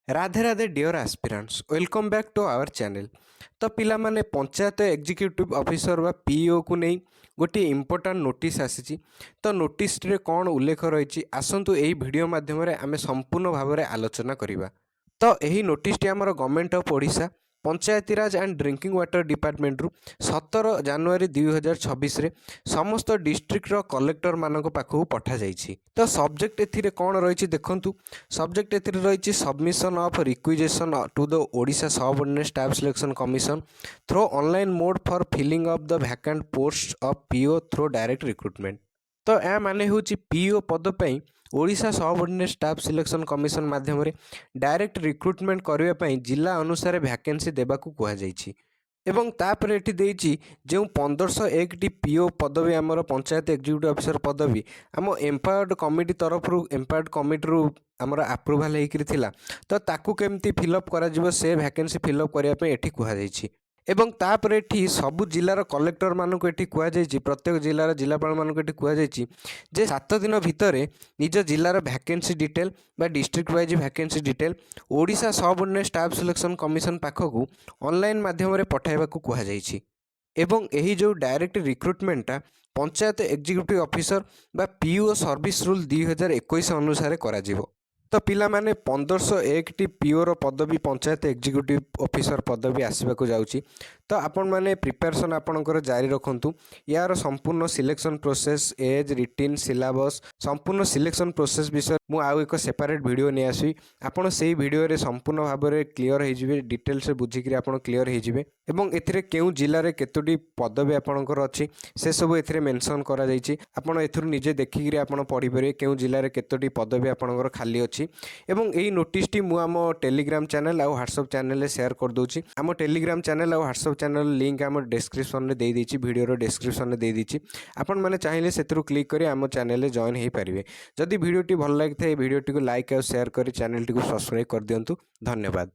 Radhe Radhe dear aspirants welcome back to our channel. तो पिला माने पंचायत एग्जीक्यूटिव ऑफिसर व पीओ को नहीं गोटे इंपोर्टां नोटिस आसी। तो नोटिस रे कौन उल्लेख रही आसतु यही वीडियो माध्यम आम संपूर्ण भाव में आलोचना करवा। तो यही नोटिस आमर government of Odisha Panchayati Raj and drinking water department रु 17 जनवरी 2026 रे समस्त डिस्ट्रिक्टर कलेक्टर मानक पाखु पठा जाइछि। तो सब्जेक्ट एथिरे कौन रही देखंतु। सब्जेक्ट एथिरे रही submission of requisition to the Odisha subordinate staff selection commission through online mode for filling of the vacant post of PO through direct recruitment. तो यह माने होची पीओ पद पे Odisha subordinate staff selection commission माध्यम डायरेक्ट रिक्रुटमेंट करने जिला अनुसार वैकेंसी देवाक कहुଯାଇଛି। एवं तापर एठी देइछि जो 1501 टी पीओ पदवी आमर पंचायत एग्जीक्यूटिव ऑफिसर पदवी आम एम्पावर्ड कमिटी तरफ एम्पावर्ड कमिटी रु आमर अप्रूवाल होकर थिला। तो ताकू केमती फिलअप करा जिवो से वैकेंसी फिलअप करने पे एठी कहुଯାଇଛି। एवं तापर एठी सबु जिलार कलेक्टर मानक एठी कहुଯାଇଛି प्रत्येक जिलार जिलापाल मानक एठी कहुଯାଇଛି जे 7 दिन भितर निज जिलार वैकेंसी डिटेल बा district wise vacancy detail Odisha subordinate staff selection commission पाखकू ऑनलाइन माध्यम रे पठाइबाकू कहुଯାଇଛି। एवं यही जो डायरेक्ट रिक्रुटमेंटा पंचायत एग्जीक्यूटिव ऑफिसर बा पीओ सर्विस रूल 2021 अनुसार करा जिवो। तो पिला माने 1501 टी पीओर पदवी पंचायत एग्जीक्यूटिव ऑफिसर पदवी आसवाक जाउची। तो आपण माने प्रिपरेशन आपणकर जारी रखंतु। यार संपूर्ण selection process as written syllabus संपूर्ण सिलेक्शन प्रोसेस विषय मु आउ एक सेपरेट वीडियो नै आसी। आपण सेही वीडियो रे संपूर्ण भाव में क्लियर हो जिवे डिटेल्स बुझिकरी आपण क्लियर हो जिवे। एवं एथिरे केउ जिल्ला रे केतोटी पदवी आपणकर अछि से सब एथिरे मेंशन करा जाइछि। आपण एथुरु निजे देखिकरी आपण पढि परिबे केउ जिल्ला रे केतोटी पदवी आपणकर खाली अछि। एवं यही नोटिस टी मु आम टेलीग्राम चैनल और व्हाट्सएप चैनल रे शेयर कर दूची। आम टेलीग्राम चैनल और व्हाट्सएप चैनल लिंक आम डिस्क्रिप्शन में दे देछि वीडियो डिस्क्रिप्शन में दे देछि। आपण माने चाहिए सेतरु क्लिक करी आम चैनल रे जॉइन हो पारिबे। जदि वीडियो टी भल लागिथाय वीडियो टी को लाइक और शेयर करी चैनल टी को सब्सक्राइब कर दियंतु। धन्यवाद।